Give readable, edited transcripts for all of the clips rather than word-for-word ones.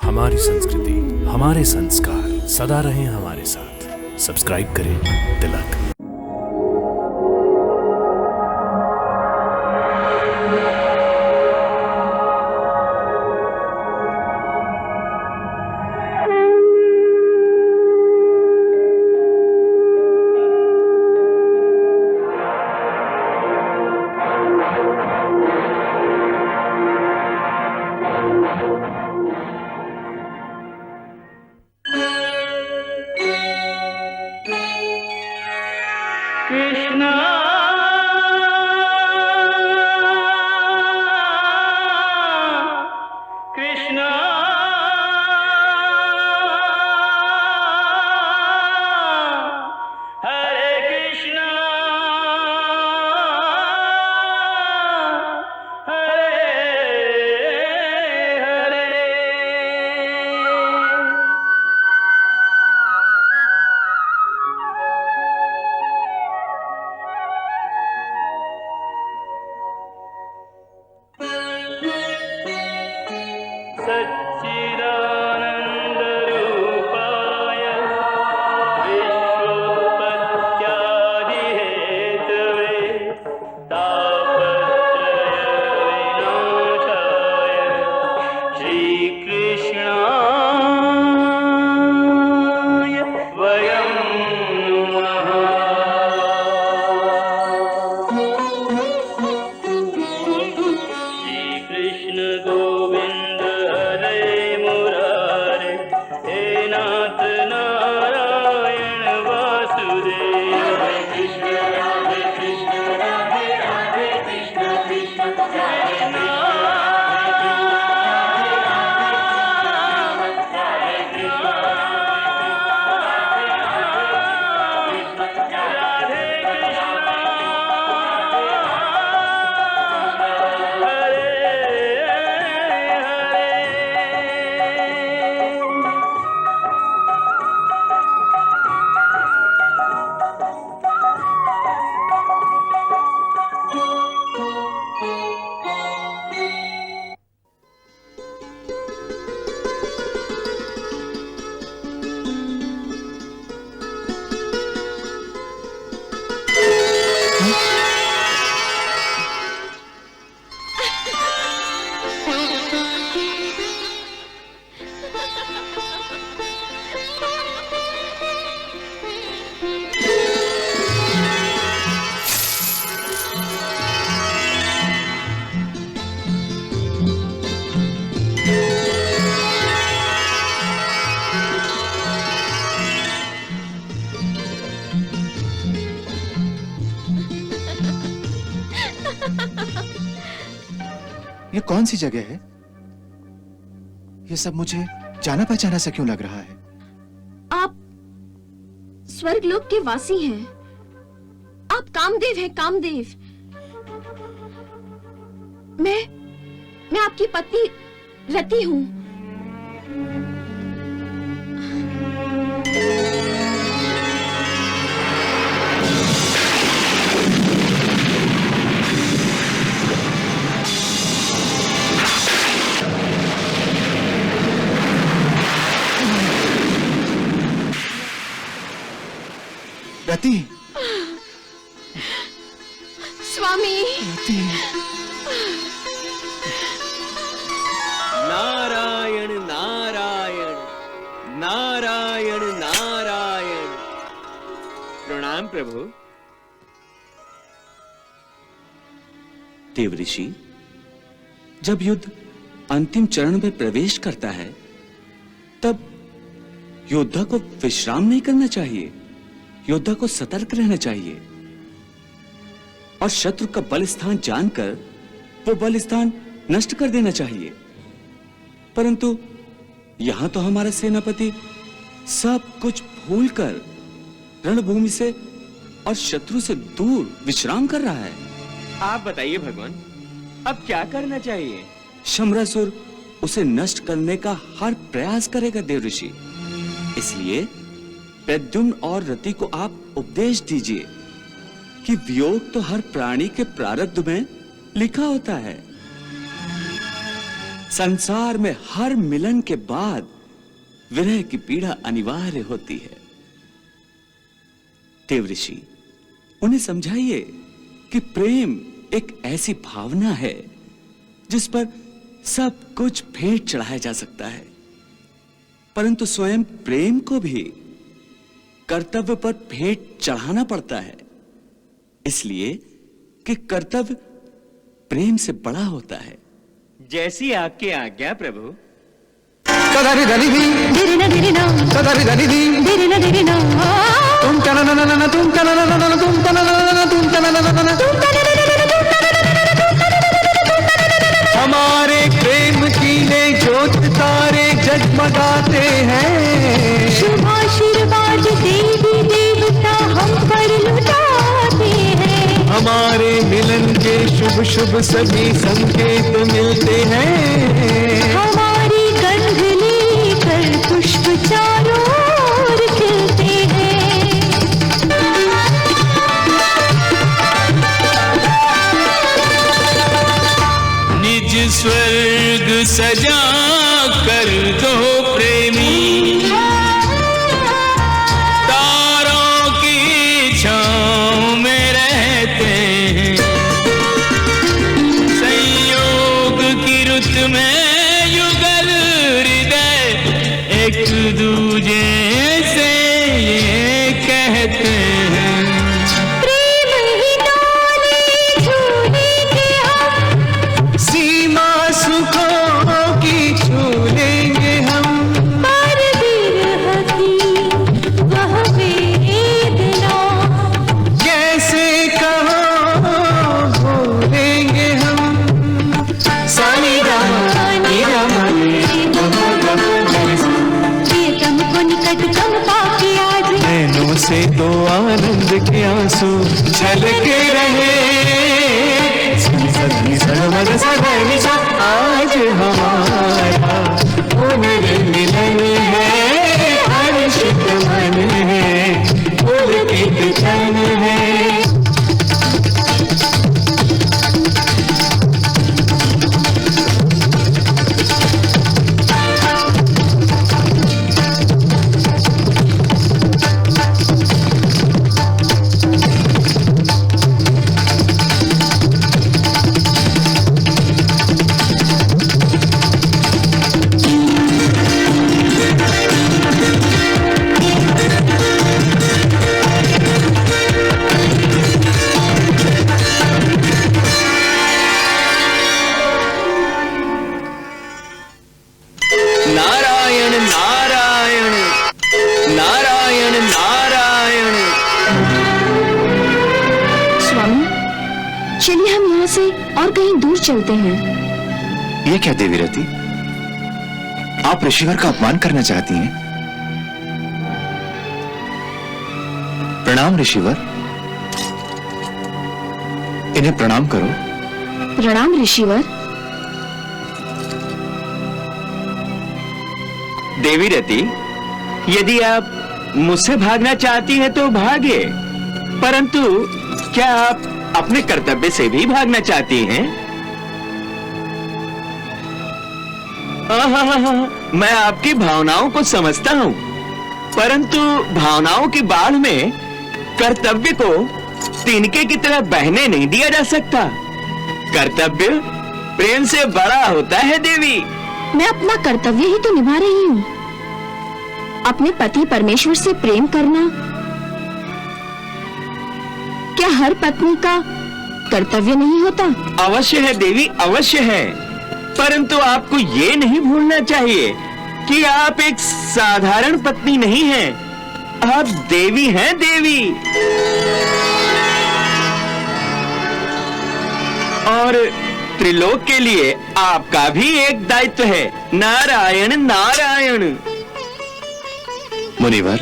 हमारी संस्कृति, हमारे संस्कार सदा रहें हमारे साथ। सब्सक्राइब करें तिलक। कृष्णा कृष्णा हरे कृष्णा हरे हरे। सच्चिदानन्दरूपाय विश्वोत्पत्त्यादिहेतवे तापत्रयविनाशाय श्रीकृष्णाय वयं नमः। श्रीकृष्ण गोविंद हरे मुरारे, हे नाथ नारायण वासुदेव। हरे कृष्ण राधे कृष्ण कृष्ण कृष्ण ये कौन सी जगह है? ये सब मुझे जाना पहचाना सा क्यों लग रहा है? आप स्वर्गलोक के वासी हैं। आप कामदेव हैं, कामदेव। मैं आपकी पत्नी रति हूँ। रति, स्वामी। रति। नारायण नारायण नारायण नारायण। प्रणाम प्रभु। देवऋषि, जब युद्ध अंतिम चरण में प्रवेश करता है तब योद्धा को विश्राम नहीं करना चाहिए। योद्धा को सतर्क रहना चाहिए और शत्रु का बल स्थान जानकर वो बल स्थान नष्ट कर देना चाहिए। परंतु यहां तो हमारा सेनापति सब कुछ भूलकर रणभूमि से और शत्रु से दूर विश्राम कर रहा है। आप बताइए भगवान, अब क्या करना चाहिए? शम्रासुर उसे नष्ट करने का हर प्रयास करेगा देवऋषि। इसलिए प्रद्युम्न और रति को आप उपदेश दीजिए कि वियोग तो हर प्राणी के प्रारब्ध में लिखा होता है। संसार में हर मिलन के बाद विरह की पीड़ा अनिवार्य होती है। देवऋषि, उन्हें समझाइए कि प्रेम एक ऐसी भावना है जिस पर सब कुछ भेंट चढ़ाया जा सकता है, परंतु स्वयं प्रेम को भी कर्तव्य पर भेंट चढ़ाना पड़ता है, इसलिए कि कर्तव्य प्रेम से बड़ा होता है। जैसी आपकी आज्ञा प्रभु। तदारी धनी धी तदारी धनी धी तुम तना ना ना ना तुम तना ना ना ना तुम तना ना ना तुम तना ना ना हमारे प्रेम की ले ज्योत तारे जगमगाते हैं। शुभ आशीर्वाद देवी देवता हम पर लुटाते हैं। हमारे मिलन के शुभ शुभ सभी संकेत मिलते हैं। हमारी गंध लेकर पुष्प चारों ओर खिलते हैं। निज स्वर्ग सजा कर दो प्रेमी, तारों की छांव में रहते हैं। संयोग की रुत में युगल हृदय एक दूजे से ये कहते हैं। प्रेम ही डोले झूलेंगे हम, सीमा सुखों की छूलेंगे हम। पर विरह की वह वेदना कैसे कहो भूलेंगे हम। सानी रानी प्रियतम को निकटतम पाके आज नैनों से तो आनंद के आंसू छलके रहे। आज हमारा पुनर्मिलन है, हर्षित मन है, पुलकित तन है। नारायण नारायण नारायण नारायण। स्वामी, चलिए हम यहाँ से और कहीं दूर चलते हैं। ये क्या देवी रति, आप ऋषिवर का अपमान करना चाहती हैं? प्रणाम ऋषिवर, इन्हें प्रणाम करो। प्रणाम ऋषिवर। देवी रति, यदि आप मुझसे भागना चाहती हैं तो भागे, परंतु क्या आप अपने कर्तव्य से भी भागना चाहती हैं? मैं आपकी भावनाओं को समझता हूं, परंतु भावनाओं की बाढ़ में कर्तव्य को तिनके की तरह बहने नहीं दिया जा सकता। कर्तव्य प्रेम से बड़ा होता है देवी। मैं अपना कर्तव्य ही तो निभा रही हूँ। अपने पति परमेश्वर से प्रेम करना क्या हर पत्नी का कर्तव्य नहीं होता? अवश्य है देवी, अवश्य है, परंतु आपको ये नहीं भूलना चाहिए कि आप एक साधारण पत्नी नहीं हैं, आप देवी हैं, देवी। और त्रिलोक के लिए आपका भी एक दायित्व है। नारायण नारायण। मुनिवर,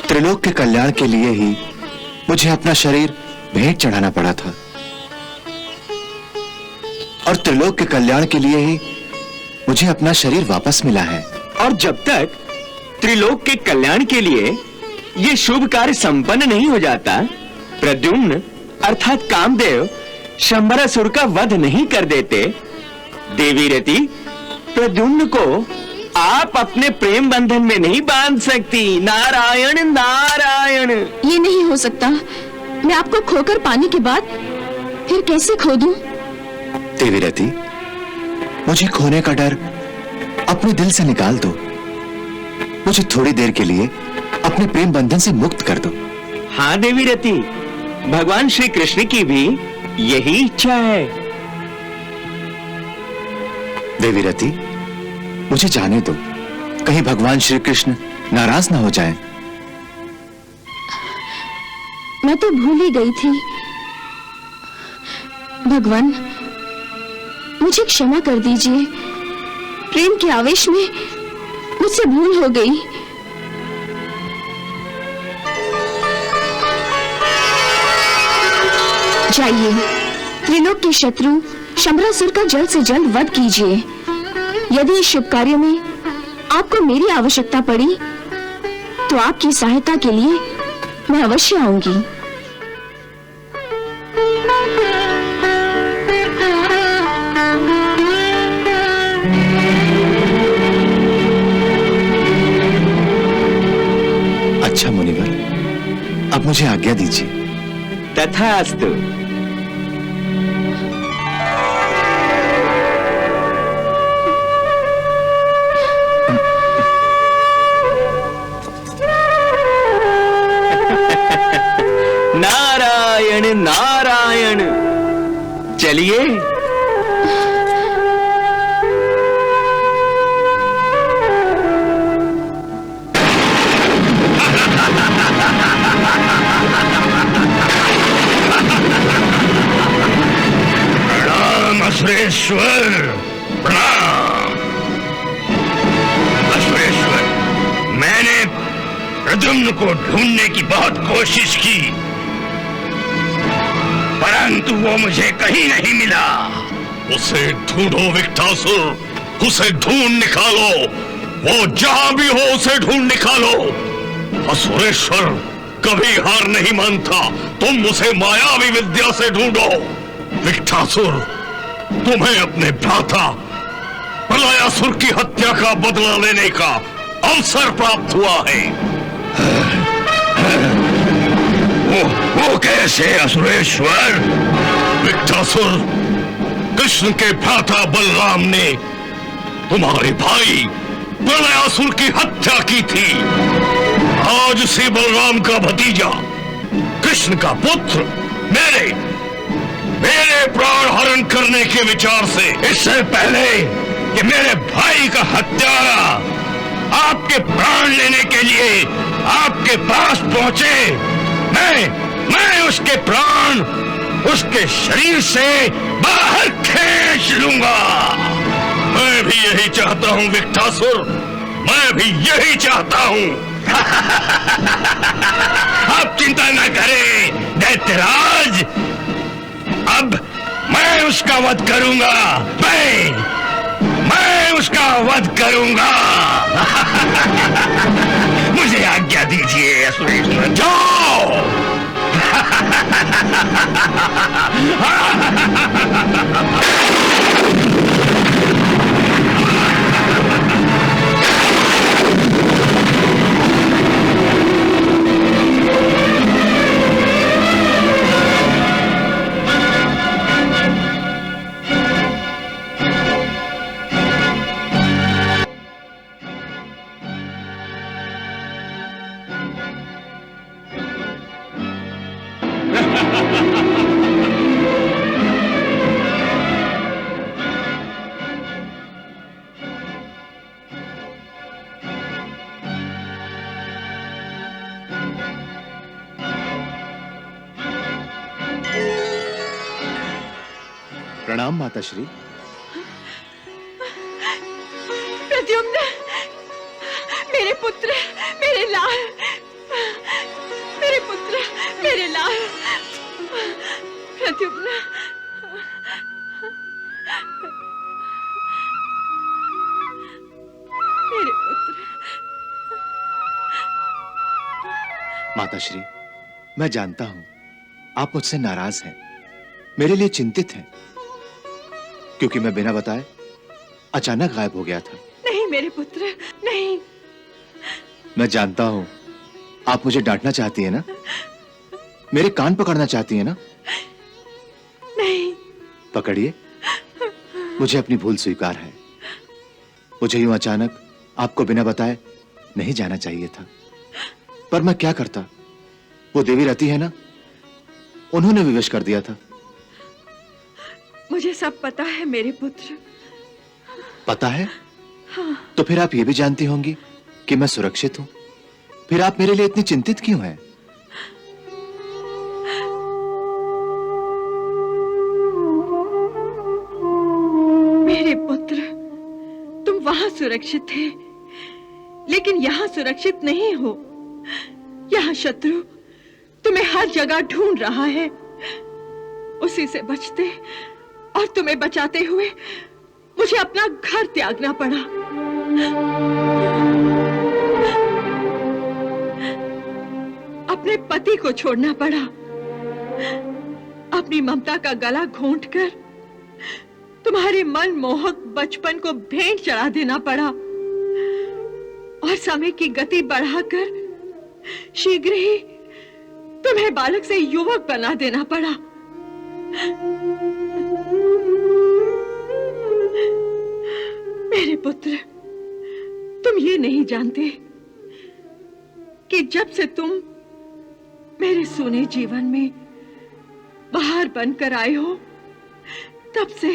त्रिलोक के कल्याण के लिए ही मुझे अपना शरीर भेंट चढ़ाना पड़ा था, और त्रिलोक के कल्याण के लिए ही मुझे अपना शरीर वापस मिला है। और जब तक त्रिलोक के कल्याण के लिए ये शुभ कार्य संपन्न नहीं हो जाता, प्रद्युम्न अर्थात कामदेव शंबरासुर का वध नहीं कर देते, देवी रति प्रद्युम्न को आप अपने प्रेम बंधन में नहीं बांध सकती। नारायण नारायण। ये नहीं हो सकता। मैं आपको खोकर पाने के बाद फिर कैसे खो दूं? देवी रति, मुझे खोने का डर अपने दिल से निकाल दो। मुझे थोड़ी देर के लिए अपने प्रेम बंधन से मुक्त कर दो। हाँ देवी रति, भगवान श्री कृष्ण की भी यही इच्छा है। देवी रति, मुझे जाने दो, कहीं भगवान श्री कृष्ण नाराज ना हो जाएं। मैं तो भूल ही गई थी। भगवान, मुझे क्षमा कर दीजिए। प्रेम के आवेश में मुझसे भूल हो गई। जाइए, त्रिलोक के शत्रु शंबरासुर का जल्द से जल्द वध कीजिए। यदि इस शुभ कार्य में आपको मेरी आवश्यकता पड़ी तो आपकी सहायता के लिए मैं अवश्य आऊंगी। अच्छा मुनिवर, अब मुझे आज्ञा दीजिए। तथास्तु। नारायण नारायण। चलिए। प्रणाम असुरेश्वर, प्रणाम। असुरेश्वर, मैंने प्रद्युम्न को ढूंढने की बहुत कोशिश की, परंतु वो मुझे कहीं नहीं मिला। उसे ढूंढो विकटासुर, उसे ढूंढ निकालो। वो जहां भी हो उसे ढूंढ निकालो। असुरेश्वर कभी हार नहीं मानता, तुम उसे मायावी विद्या से ढूंढो। विकटासुर, तुम्हें अपने भ्राता प्रलयासुर की हत्या का बदला लेने का अवसर प्राप्त हुआ है। वो कैसे असुरेश्वर? विकटासुर, कृष्ण के भ्राता बलराम ने तुम्हारे भाई प्रलयासुर की हत्या की थी। आज से बलराम का भतीजा कृष्ण का पुत्र मेरे प्राण हरण करने के विचार से, इससे पहले कि मेरे भाई का हत्यारा आपके प्राण लेने के लिए आपके पास पहुंचे, मैं उसके प्राण उसके शरीर से बाहर खींच लूंगा। मैं भी यही चाहता हूं विकटासुर, मैं भी यही चाहता हूं। आप चिंता न करें दैत्यराज, अब मैं उसका वध करूंगा। मैं उसका वध करूंगा। मुझे आज्ञा दीजिए असुरेश्वर, जाओ। प्रणाम माताश्री। प्रद्युम्न, मेरे पुत्र, मेरे लाल, मेरे पुत्र, मेरे लाल, प्रद्युम्न। मेरे पुत्र। माताश्री, मैं जानता हूं आप मुझसे नाराज हैं, मेरे लिए चिंतित हैं, क्योंकि मैं बिना बताए अचानक गायब हो गया था। नहीं मेरे पुत्र, नहीं। मैं जानता हूं आप मुझे डांटना चाहती है ना, मेरे कान पकड़ना चाहती है ना। नहीं। पकड़िए, मुझे अपनी भूल स्वीकार है। मुझे यूं अचानक आपको बिना बताए नहीं जाना चाहिए था, पर मैं क्या करता। वो देवी रति है ना, उन्होंने विवश कर दिया था। मुझे सब पता है मेरे पुत्र। पता है? हाँ। तो फिर आप ये भी जानती होंगी कि मैं सुरक्षित हूं। फिर आप मेरे लिए इतनी चिंतित क्यों हैं? मेरे पुत्र, तुम वहां सुरक्षित थे, लेकिन यहां सुरक्षित नहीं हो। यहां शत्रु तुम्हें हर जगह ढूंढ रहा है। उसी से बचते और तुम्हें बचाते हुए मुझे अपना घर त्यागना पड़ा। अपने पति को छोड़ना पड़ा। अपनी ममता का गला घोंटकर तुम्हारे मन मोहक बचपन को भेंट चढ़ा देना पड़ा और समय की गति बढ़ाकर शीघ्र ही तुम्हें बालक से युवक बना देना पड़ा। मेरे पुत्र, तुम ये नहीं जानते कि जब से तुम मेरे सूने जीवन में बाहर बनकर आए हो, तब से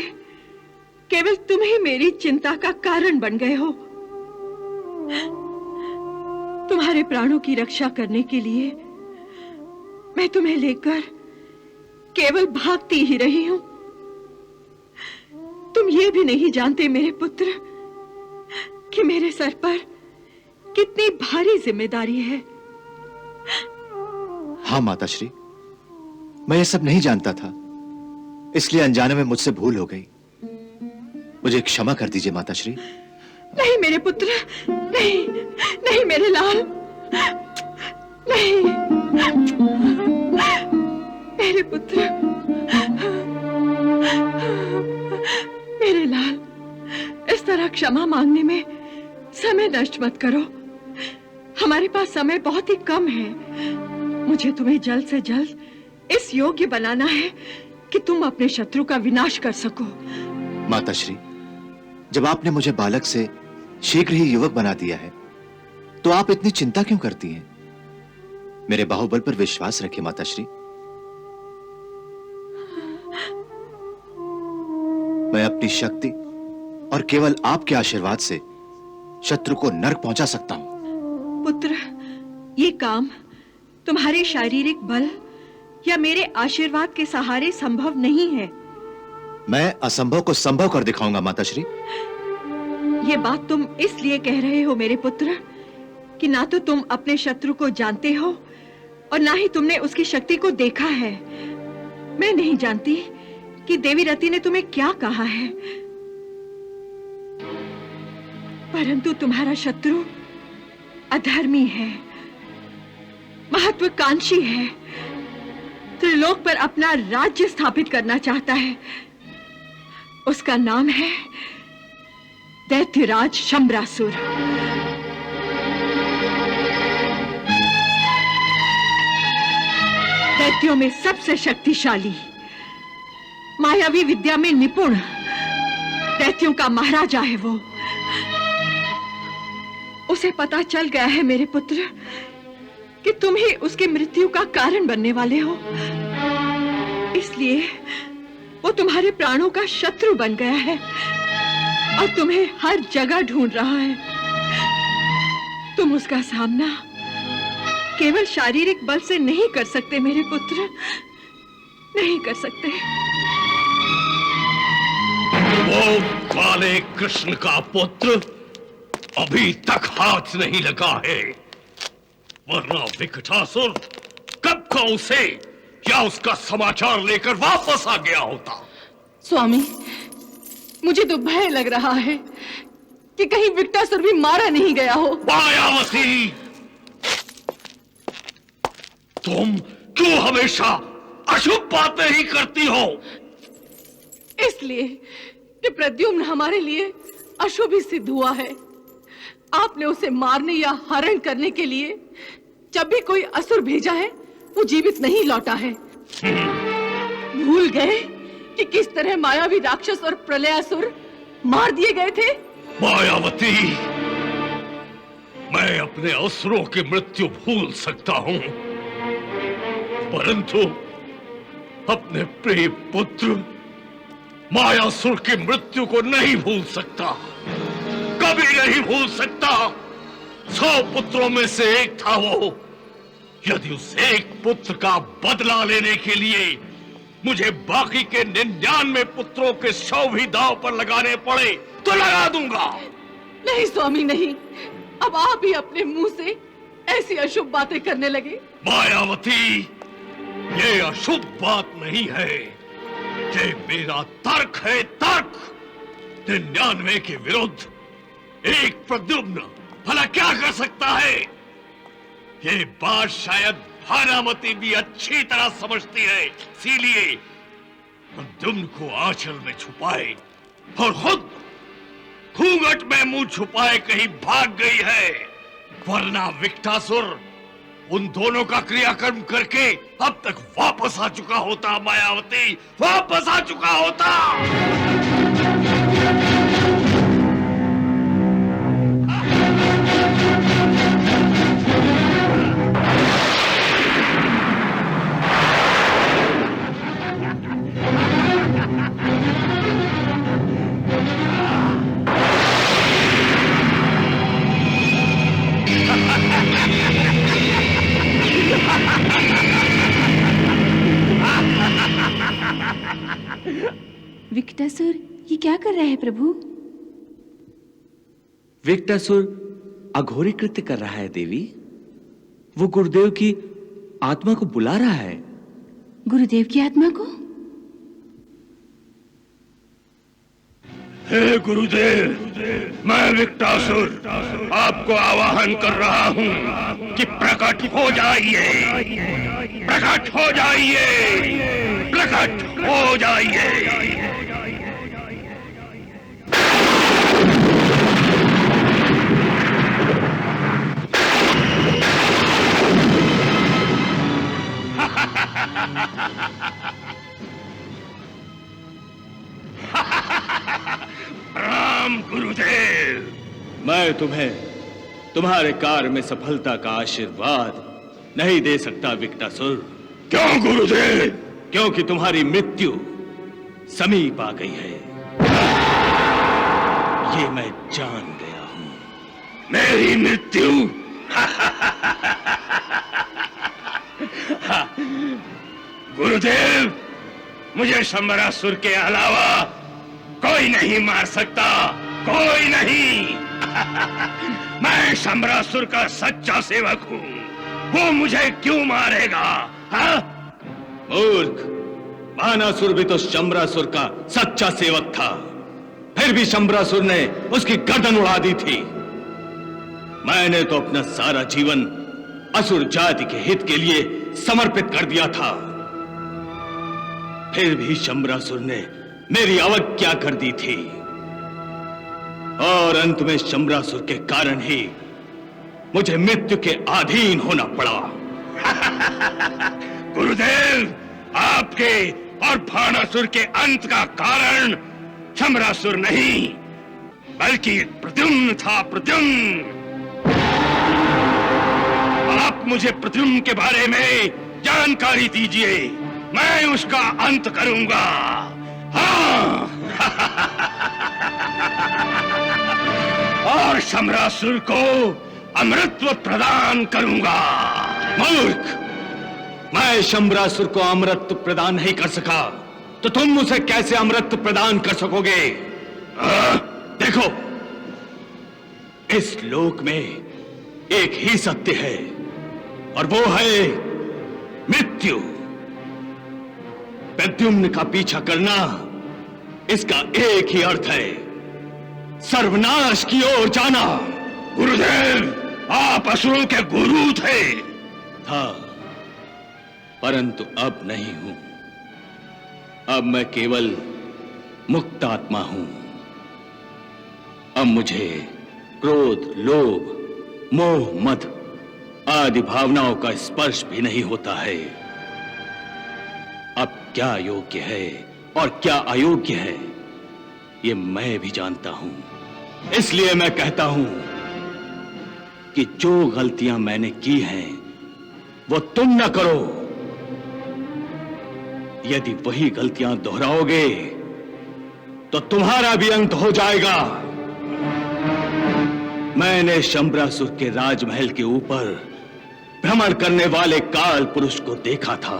केवल तुम ही मेरी चिंता का कारण बन गए हो। तुम्हारे प्राणों की रक्षा करने के लिए मैं तुम्हें लेकर केवल भागती ही रही हूं। तुम ये भी नहीं जानते मेरे पुत्र कि मेरे सर पर कितनी भारी जिम्मेदारी है। हाँ माताश्री, मैं ये सब नहीं जानता था, इसलिए अनजाने में मुझसे भूल हो गई। मुझे क्षमा कर दीजिए माताश्री। नहीं मेरे पुत्र, नहीं, नहीं मेरे लाल, नहीं मेरे पुत्र, मेरे लाल, इस तरह क्षमा मांगने में समय नष्ट मत करो। हमारे पास समय बहुत ही कम है। मुझे तुम्हें जल्द से जल्द इस योग्य बनाना है कि तुम अपने शत्रु का विनाश कर सको। माताश्री, जब आपने मुझे बालक से शीघ्र ही युवक बना दिया है, तो आप इतनी चिंता क्यों करती हैं? मेरे बाहुबल पर विश्वास रखिए माताश्री। मैं अपनी शक्ति और केवल आपके आशीर्वाद से शत्रु को नरक पहुंचा सकता हूं। पुत्र, ये काम तुम्हारे शारीरिक बल या मेरे आशीर्वाद के सहारे संभव नहीं है। मैं असंभव को संभव कर दिखाऊंगा माताश्री। ये बात तुम इसलिए कह रहे हो मेरे पुत्र कि ना तो तुम अपने शत्रु को जानते हो और ना ही तुमने उसकी शक्ति को देखा है। मैं नहीं जानती कि देवी रति ने तुम्हें क्या कहा है, परंतु तुम्हारा शत्रु अधर्मी है, महत्वाकांक्षी है, त्रिलोक पर अपना राज्य स्थापित करना चाहता है। उसका नाम है दैत्यराज शंबरासुर। दैत्यों में सबसे शक्तिशाली, मायावी विद्या में निपुण, दैत्यों का महाराजा है वो। उसे पता चल गया है मेरे पुत्र कि तुम ही उसकी मृत्यु का कारण बनने वाले हो, इसलिए वो तुम्हारे प्राणों का शत्रु बन गया है और तुम्हें हर जगह ढूंढ रहा है। तुम उसका सामना केवल शारीरिक बल से नहीं कर सकते मेरे पुत्र, नहीं कर सकते। वो काले कृष्ण का पुत्र अभी तक हाथ नहीं लगा है, वरना विकटासुर कब का उसे या उसका समाचार लेकर वापस आ गया होता। स्वामी, मुझे तो भय लग रहा है कि कहीं विकटासुर भी मारा नहीं गया हो। मायावती, तुम क्यों हमेशा अशुभ बातें ही करती हो? इसलिए कि प्रद्युम्न हमारे लिए अशुभ ही सिद्ध हुआ है। आपने उसे मारने या हरण करने के लिए जब भी कोई असुर भेजा है वो जीवित नहीं लौटा है। भूल गए कि किस तरह मायावी राक्षस और प्रलयासुर मार दिए गए थे? मायावती, मैं अपने असुरों की मृत्यु भूल सकता हूं, परंतु अपने प्रिय पुत्र मायासुर की मृत्यु को नहीं भूल सकता, कभी नहीं भूल सकता। 100 पुत्रों में से एक था वो। यदि उस एक पुत्र का बदला लेने के लिए मुझे बाकी के 99 पुत्रों के शव भी दांव पर लगाने पड़े तो लगा दूंगा। नहीं स्वामी नहीं, अब आप ही अपने मुंह से ऐसी अशुभ बातें करने लगे। मायावती, ये अशुभ बात नहीं है, ये मेरा तर्क है, तर्क। 99 के विरुद्ध एक प्रद्युम्न भला क्या कर सकता है? ये बात शायद भानामती भी अच्छी तरह समझती है, इसीलिए प्रद्युम्न को आंचल में छुपाए और खुद घूंघट में मुंह छुपाए कहीं भाग गई है। वरना विकटासुर उन दोनों का क्रियाकर्म करके अब तक वापस आ चुका होता। मायावती, वापस आ चुका होता। विकटासुर ये क्या कर रहा है प्रभु? विकटासुर अघोरी कृत्य कर रहा है देवी। वो गुरुदेव की आत्मा को बुला रहा है। गुरुदेव की आत्मा को? हे गुरुदेव, मैं विकटासुर आपको आवाहन कर रहा हूं कि प्रकट हो जाइए, प्रकट हो जाइए, प्रकट हो जाइए। राम गुरुदेव, मैं तुम्हें तुम्हारे कार्य में सफलता का आशीर्वाद नहीं दे सकता विकटासुर। क्यों गुरुदेव? क्योंकि तुम्हारी मृत्यु समीप आ गई है, ये मैं जान गया हूं। मेरी मृत्यु? गुरुदेव, मुझे शंबरासुर के अलावा कोई नहीं मार सकता, कोई नहीं। मैं शंबरासुर का सच्चा सेवक हूं, वो मुझे क्यों मारेगा? हाँ? मूर्ख, बानासुर भी तो शंबरासुर का सच्चा सेवक था, फिर भी शंबरासुर ने उसकी गर्दन उड़ा दी थी। मैंने तो अपना सारा जीवन असुर जाति के हित के लिए समर्पित कर दिया था, फिर भी शंबरासुर ने मेरी अवज्ञा कर दी थी और अंत में शंबरासुर के कारण ही मुझे मृत्यु के अधीन होना पड़ा। गुरुदेव, आपके और भानासुर के अंत का कारण शंबरासुर नहीं बल्कि प्रद्युम्न था, प्रद्युम्न। आप मुझे प्रद्युम्न के बारे में जानकारी दीजिए, मैं उसका अंत करूंगा। हाँ। और शंबरासुर को अमृतत्व प्रदान करूंगा। मूर्ख, मैं शंबरासुर को अमृत प्रदान नहीं कर सका तो तुम उसे कैसे अमृत प्रदान कर सकोगे? देखो, इस लोक में एक ही सत्य है और वो है मृत्यु। प्रद्युम्न का पीछा करना, इसका एक ही अर्थ है, सर्वनाश की ओर जाना। गुरुदेव, आप असुरों के गुरु थे। था, परंतु अब नहीं हूं। अब मैं केवल मुक्त आत्मा हूं। अब मुझे क्रोध, लोभ, मोह, मद आदि भावनाओं का स्पर्श भी नहीं होता है। अब क्या योग्य है और क्या अयोग्य है ये मैं भी जानता हूं। इसलिए मैं कहता हूं कि जो गलतियां मैंने की हैं वो तुम न करो। यदि वही गलतियां दोहराओगे तो तुम्हारा भी अंत हो जाएगा। मैंने शंबरासुर के राजमहल के ऊपर भ्रमण करने वाले काल पुरुष को देखा था,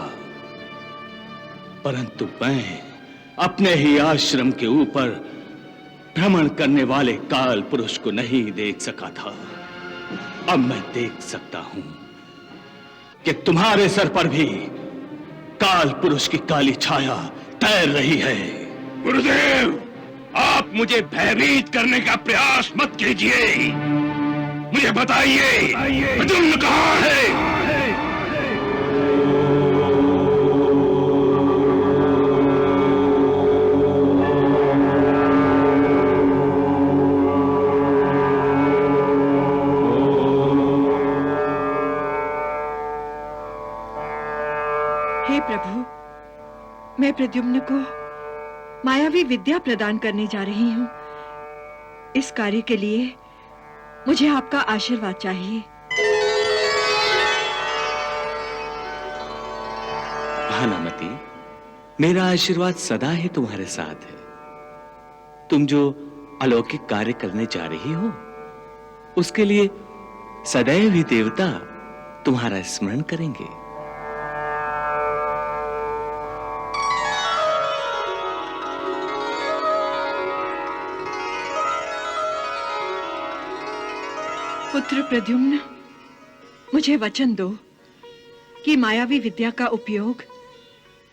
परंतु मैं अपने ही आश्रम के ऊपर भ्रमण करने वाले काल पुरुष को नहीं देख सका था। अब मैं देख सकता हूं कि तुम्हारे सर पर भी काल पुरुष की काली छाया तैर रही है। गुरुदेव, आप मुझे भयभीत करने का प्रयास मत कीजिए। मुझे बताइए प्रद्युम्न कहाँ है? हे प्रभु, मैं प्रद्युम्न को मायावी विद्या प्रदान करने जा रही हूँ। इस कार्य के लिए मुझे आपका आशीर्वाद चाहिए। भानुमति, मेरा आशीर्वाद सदा ही तुम्हारे साथ है। तुम जो अलौकिक कार्य करने जा रही हो उसके लिए सदैव ही देवता तुम्हारा स्मरण करेंगे। पुत्र प्रद्युम्न, मुझे वचन दो कि मायावी विद्या का उपयोग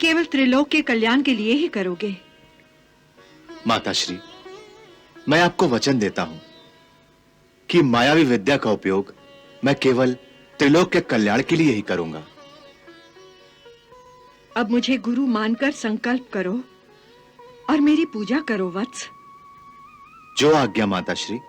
केवल त्रिलोक के कल्याण के लिए ही करोगे। माताश्री, मैं आपको वचन देता हूं कि मायावी विद्या का उपयोग मैं केवल त्रिलोक के कल्याण के लिए ही करूंगा। अब मुझे गुरु मानकर संकल्प करो और मेरी पूजा करो वत्स। जो आज्ञा माताश्री।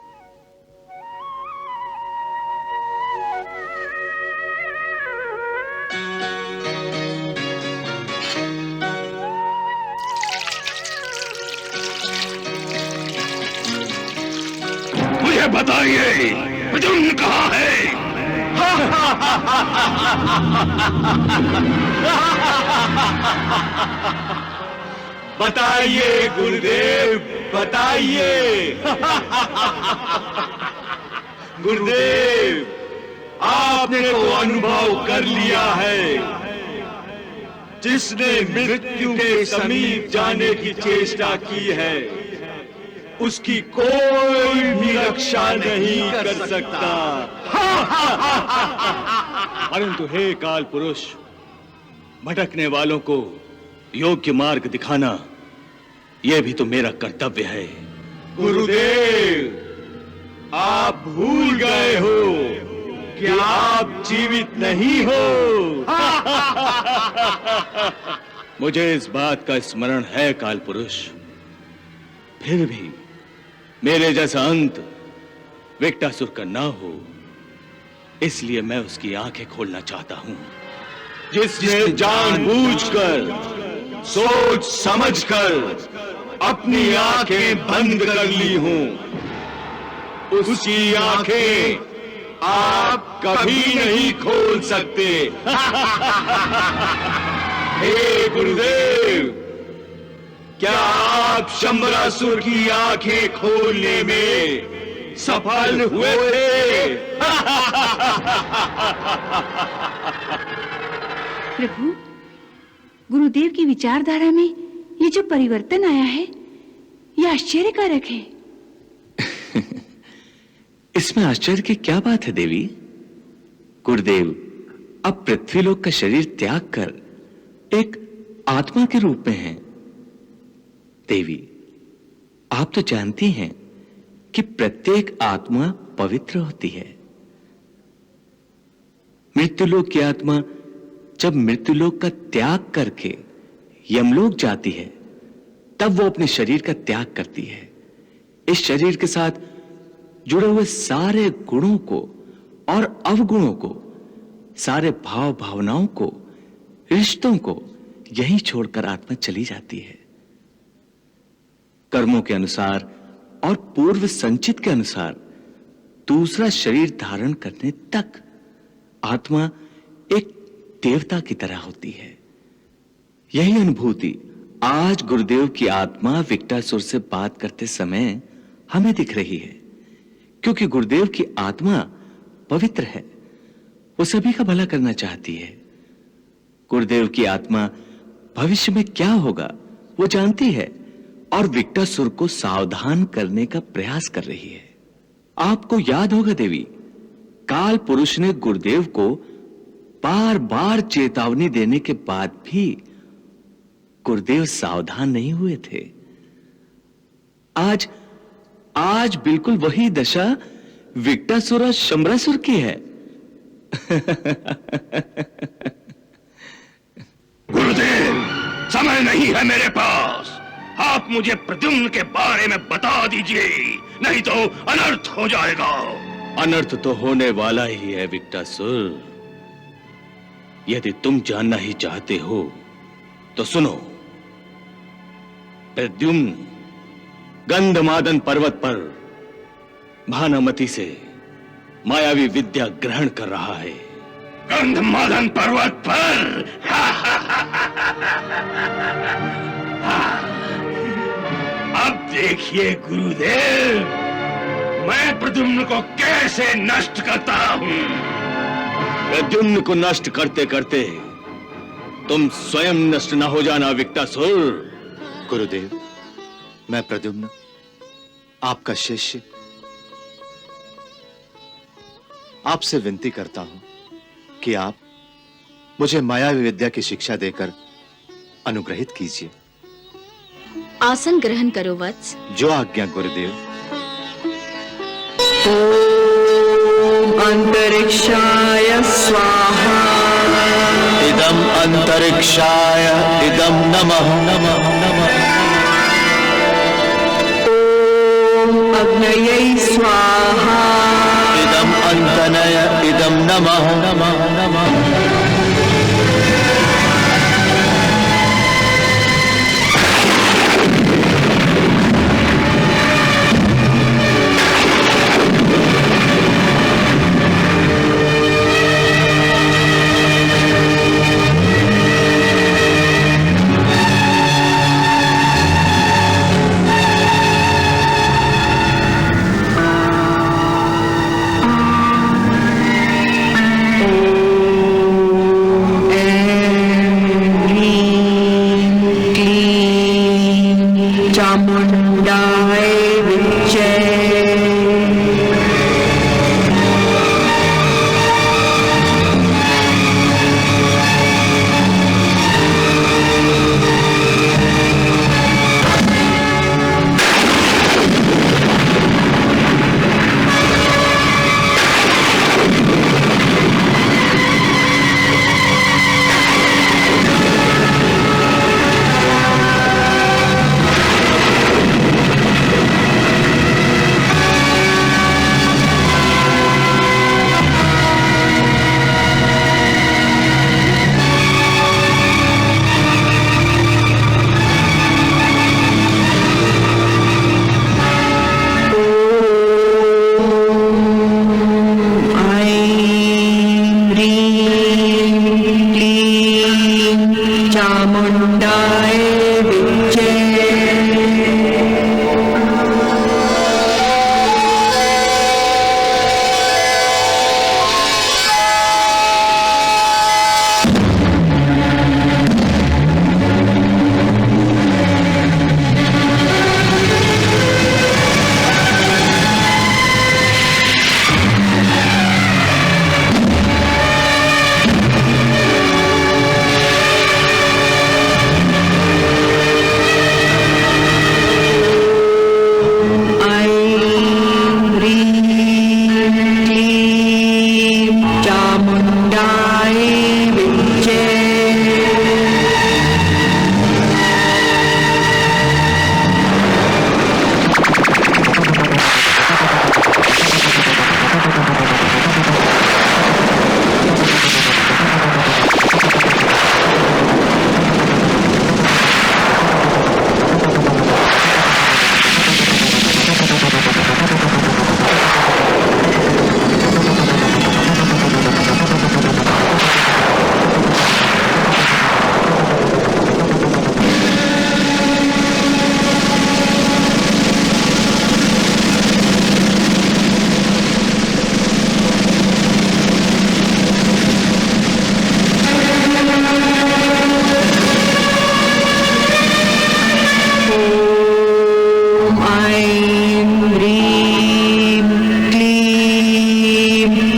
मुझे बताइए प्रद्युम्न कहाँ है? बताइए गुरुदेव, बताइए। गुरुदेव, आपने तो अनुभव कर लिया है। जिसने मृत्यु के समीप जाने की चेष्टा की है उसकी कोई भी रक्षा नहीं कर सकता। परंतु हे काल पुरुष, भटकने वालों को योग्य मार्ग दिखाना यह भी तो मेरा कर्तव्य है। गुरुदेव, आप भूल गए हो कि आप जीवित नहीं हो। मुझे इस बात का स्मरण है काल पुरुष, फिर भी मेरे जैसा अंत विकटासुर का ना हो, इसलिए मैं उसकी आंखें खोलना चाहता हूं। जिसने जानबूझकर, सोच समझकर अपनी आंखें बंद कर ली हों, उसकी आंखें आप कभी नहीं खोल सकते। हे गुरुदेव, क्या आप शंबरासुर की आंखें खोलने में सफल हुए थे? प्रभु, गुरुदेव की विचारधारा में ये जो परिवर्तन आया है ये आश्चर्यकारक है। इसमें आश्चर्य की क्या बात है देवी? गुरुदेव अब पृथ्वीलोक का शरीर त्याग कर एक आत्मा के रूप में हैं। देवी, आप तो जानती हैं कि प्रत्येक आत्मा पवित्र होती है। मृत्युलोक की आत्मा जब मृत्युलोक का त्याग करके यमलोक जाती है तब वो अपने शरीर का त्याग करती है। इस शरीर के साथ जुड़े हुए सारे गुणों को और अवगुणों को, सारे भाव भावनाओं को, रिश्तों को यहीं छोड़कर आत्मा चली जाती है। कर्मों के अनुसार और पूर्व संचित के अनुसार दूसरा शरीर धारण करने तक आत्मा एक देवता की तरह होती है। यही अनुभूति आज गुरुदेव की आत्मा विकटासुर से बात करते समय हमें दिख रही है, क्योंकि गुरुदेव की आत्मा पवित्र है, वो सभी का भला करना चाहती है। गुरुदेव की आत्मा भविष्य में क्या होगा वो जानती है और विकटासुर को सावधान करने का प्रयास कर रही है। आपको याद होगा देवी, काल पुरुष ने गुरुदेव को बार बार चेतावनी देने के बाद भी गुरुदेव सावधान नहीं हुए थे। आज बिल्कुल वही दशा विकटासुर और शंबरासुर की है। गुरुदेव, समय नहीं है मेरे पास। आप मुझे प्रद्युम्न के बारे में बता दीजिए, नहीं तो अनर्थ हो जाएगा। अनर्थ तो होने वाला ही है विकटासुर। यदि तुम जानना ही चाहते हो तो सुनो। प्रद्युम्न गंधमादन पर्वत पर भानुमति से मायावी विद्या ग्रहण कर रहा है। गंधमादन पर्वत पर? अब देखिए गुरुदेव, मैं प्रद्युम्न को कैसे नष्ट करता हूं। प्रद्युम्न को नष्ट करते करते तुम स्वयं नष्ट न हो जाना विकटासुर। गुरुदेव, मैं प्रद्युम्न, आपका शिष्य, आपसे विनती करता हूं कि आप मुझे मायावी विद्या की शिक्षा देकर अनुग्रहित कीजिए। आसन ग्रहण करो वत्स। जो आज्ञा गुरुदेव। अंतरिक्षाय स्वाहा। इदम अंतरिक्षाय इदम नमः नमः नमः। अग्नये स्वाहा। इदम अंतनय इदम नमः नमः नमः।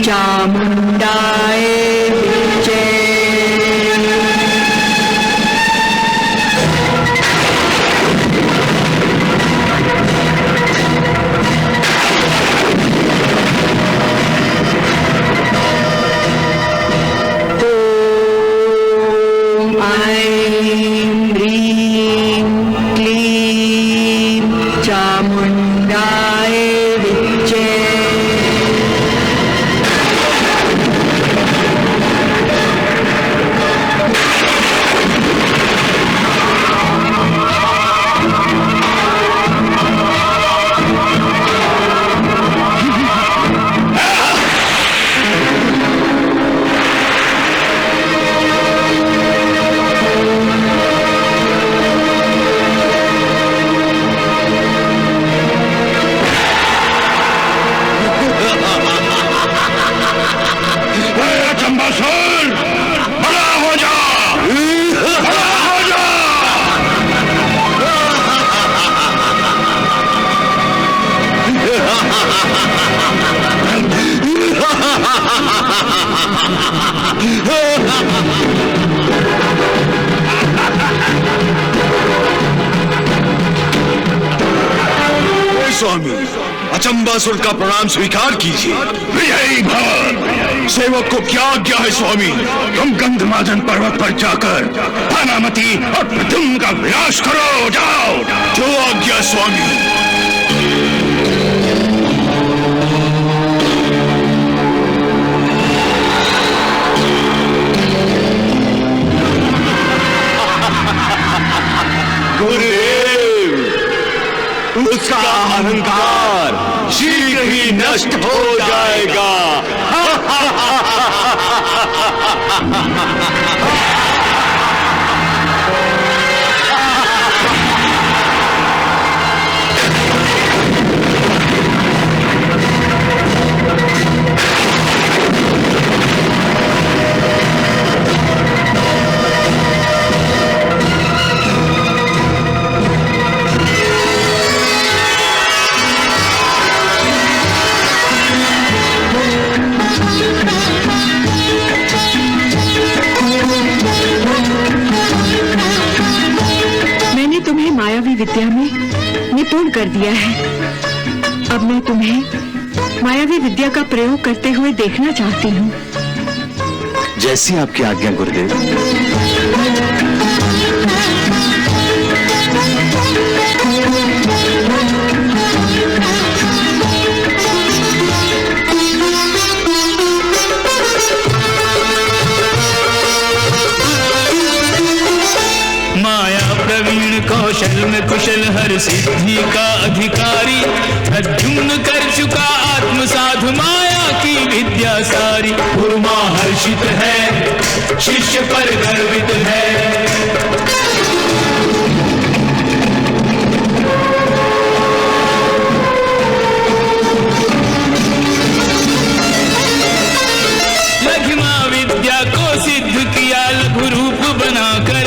चामुंडाए विच्चे। स्वामी, अचंबासुर का प्रणाम स्वीकार कीजिए। विजयी भव। सेवक को क्या आज्ञा है स्वामी? तुम गंधमादन पर्वत पर जाकर भानामती और प्रद्युम्न का विनाश करो। जाओ। जो आज्ञा स्वामी। उसका अहंकार शीघ्र ही नष्ट हो जाएगा। मायावी विद्या में निपुण कर दिया है। अब मैं तुम्हें मायावी विद्या का प्रयोग करते हुए देखना चाहती हूँ। जैसी आपकी आज्ञा गुरुदेव। कौशल में कुशल हर सिद्धि का अधिकारी, प्रद्युम्न कर चुका आत्मसाध माया की विद्या सारी। गुरुमा हर्षित है, शिष्य पर गर्वित है। लघिमा विद्या को सिद्ध किया, लघु रूप बनाकर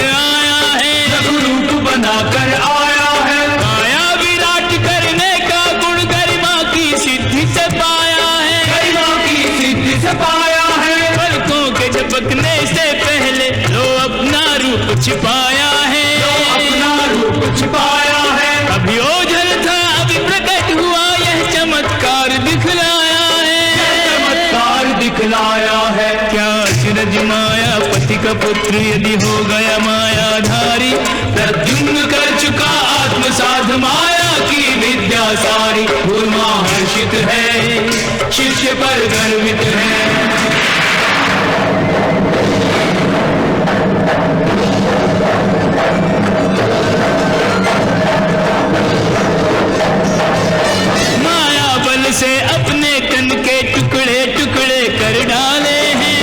बनाकर आया है। माया विराट करने का गुण गरिमा की सिद्धि से पाया है। गरिमा की सिद्धि से पाया है। पलकों के झपकने से पहले लो अपना रूप छिपाया है। लो अपना रूप छिपाया है। अभी ओझल था अभी प्रकट हुआ, यह चमत्कार दिखलाया है। चमत्कार दिखलाया है। क्या अचरज माया पति का पुत्र यदि हो गया मायाधारी, प्रद्युम्न कर चुका आत्मसाध माया की विद्या सारी। गुरुमा हर्षित है, शिष्य पर गर्वित है। माया बल से अपने तन के टुकड़े टुकड़े कर डाले हैं।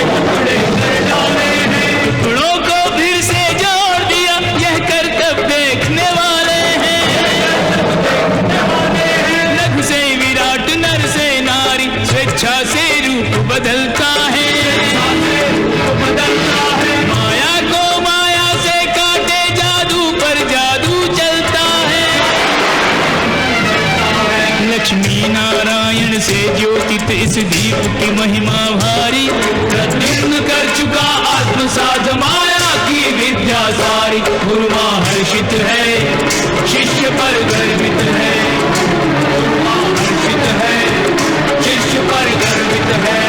टुकड़े कर डाले हैं। टुकड़ों को फिर से जोड़ दिया, यह कर्तव्य देखने वाले हैं। लघु से विराट, नर से नारी, स्वेच्छा से रूप बदलता है। माया को माया से काटे, जादू पर जादू चलता है। लक्ष्मी नारायण से ज्योति इस शिव की महिमा भारी, प्रद्युम्न कर चुका आत्मसात माया की विद्या सारी। गुरुमा हर्षित है, शिष्य पर गर्वित है, गुरुमा हर्षित है, शिष्य पर गर्वित है।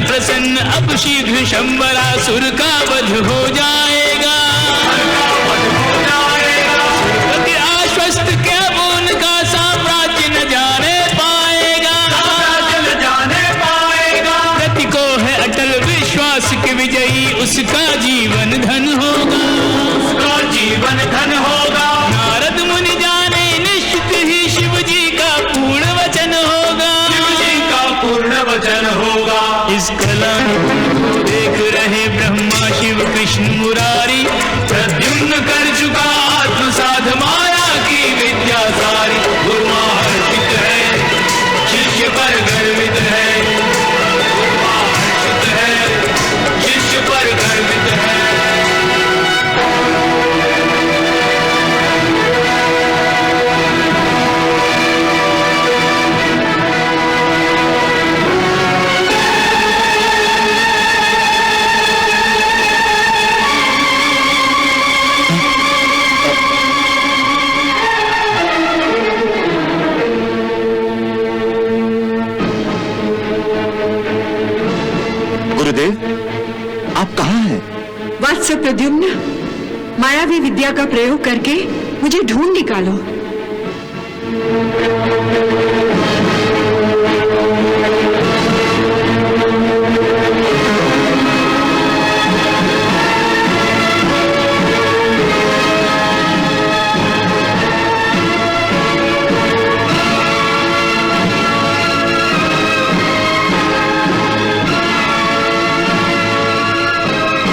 प्रसन्न अब शीघ्र शंबरासुर का वध हो जाएगा, कि आश्वस्त क्या वो उनका साम्राज्य न जाने पाएगा, गति को है अटल विश्वास के विजयी उसका जीवन धन होगा, उसका जीवन धन होगा। नारद मुनि जाने निश्चित ही शिव जी का पूर्ण वचन होगा, शिव जी का पूर्ण वचन होगा। इस कला देख रहे ब्रह्मा शिव कृष्ण मुरारी, प्रद्युम्न कर चुका आत्मसात माया की विद्या सारी। गुरुमा हर्षित है, शिष्य पर गर्वित है, गुरुमा हर्षित है, शिष्य पर गर्वित है। गुरुदेव, आप कहाँ हैं? वत्स प्रद्युम्न, मायावी विद्या का प्रयोग करके मुझे ढूंढ निकालो।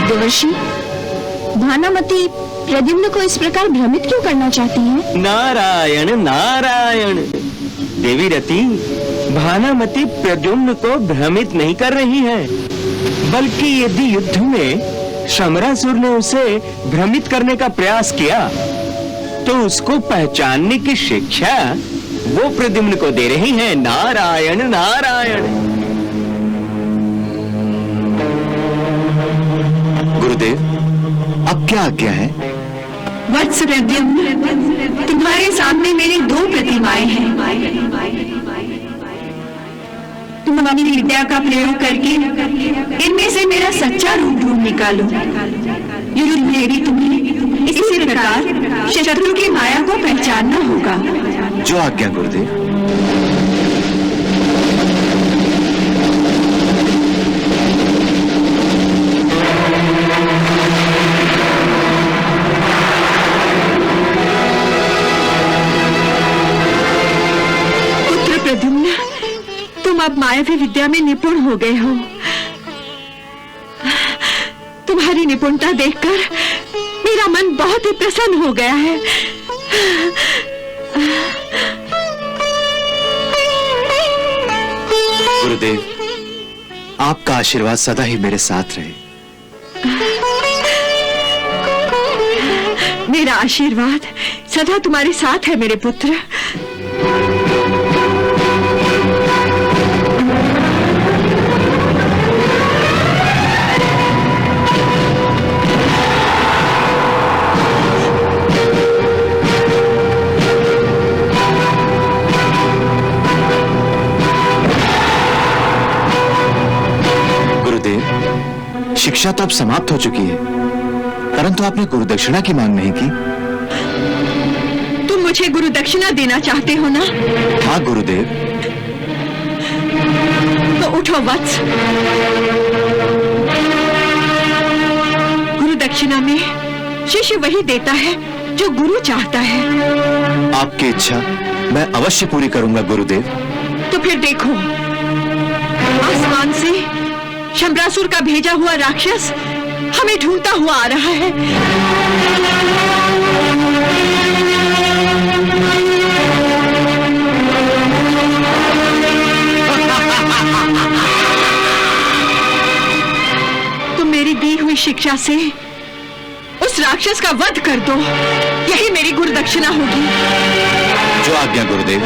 देवर्षि, भानामती प्रद्युम्न को इस प्रकार भ्रमित क्यों करना चाहती है? नारायण नारायण। देवी रति, भानामती प्रद्युम्न को भ्रमित नहीं कर रही है, बल्कि यदि युद्ध में शमरासुर ने उसे भ्रमित करने का प्रयास किया तो उसको पहचानने की शिक्षा वो प्रद्युम्न को दे रही है। नारायण नारायण। गुरुदेव, अब क्या आज्ञा है? वत्स प्रद्युम्न, तुम्हारे सामने मेरी दो प्रतिमाएं हैं। तुम अपनी विद्या का प्रयोग करके इनमें से मेरा सच्चा रूप ढूंढ निकालो। युद्ध में भी तुम्हें इसी प्रकार शत्रु की माया को पहचानना होगा। जो आज्ञा गुरुदेव। प्रद्युम्न, तुम अब मायावी विद्या में निपुण हो गए हो। तुम्हारी निपुणता देखकर मेरा मन बहुत ही प्रसन्न हो गया है। गुरुदेव, आपका आशीर्वाद सदा ही मेरे साथ रहे। मेरा आशीर्वाद सदा तुम्हारे साथ है मेरे पुत्र। शिक्षा तो अब समाप्त हो चुकी है, परंतु आपने गुरुदक्षिणा की मांग नहीं की। तुम मुझे गुरुदक्षिणा देना चाहते हो ना? हाँ गुरुदेव। तो उठो वत्स। गुरुदक्षिणा में शिष्य वही देता है जो गुरु चाहता है। आपकी इच्छा मैं अवश्य पूरी करूंगा गुरुदेव। तो फिर देखो, आसमान से शंबरासुर का भेजा हुआ राक्षस हमें ढूंढता हुआ आ रहा है। शिक्षा से उस राक्षस का वध कर दो। यही मेरी गुरुदक्षिणा होगी। जो आज्ञा गुरुदेव।